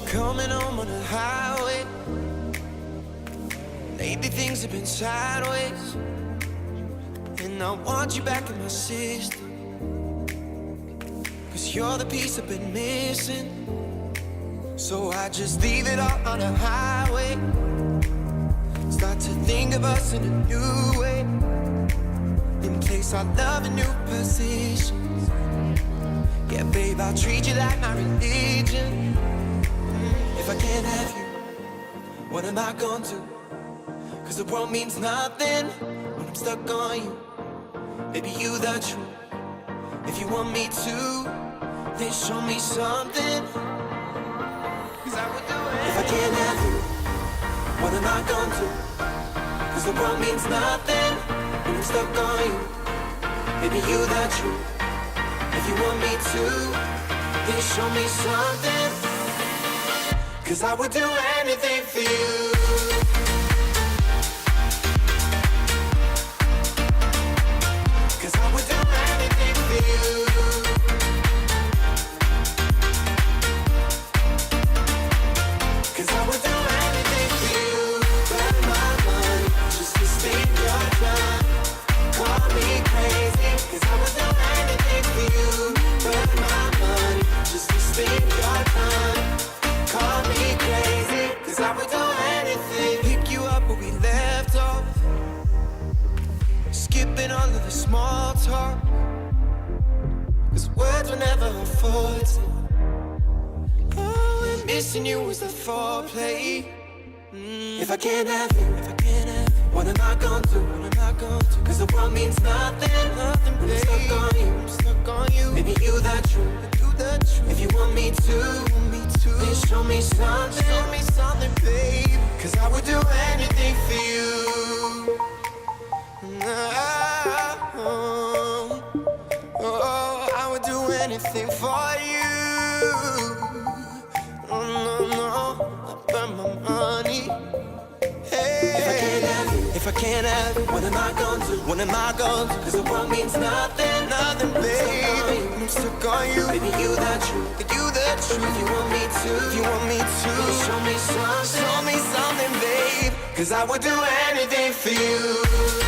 Coming home on the highway. Lately things have been sideways, and I want you back in my system, 'cause you're the piece I've been missing. So I just leave it all on the highway, start to think of us in a new way, and place our love in new positions. Yeah, babe, I'll treat you like my religion. If I can't have you, what am I gonna do? 'Cause the world means nothing when I'm stuck on you. Baby, you the truth. If you want me to, then show me something, 'cause I would do it. If I can't have you, what am I gonna do? 'Cause the world means nothing when I'm stuck on you. Baby, you the truth. If you want me to, then show me something, 'cause I would do anything for you. All of the small talk, 'cause words were never a forte. Oh, and missing you was the foreplay. If I can't have you, what am I gonna do? 'Cause the world means nothing, babe. I'm stuck on you. Baby, you the truth. If you want me to, then show me something, babe. 'Cause I would do anything for you. I would do anything for you. No, I burn my money. Hey. If I can't have you, what am I gonna do? 'Cause the world means nothing, babe. I'm stuck on you. Baby, you the truth. If you want me to, show me something, babe. 'Cause I would do anything for you.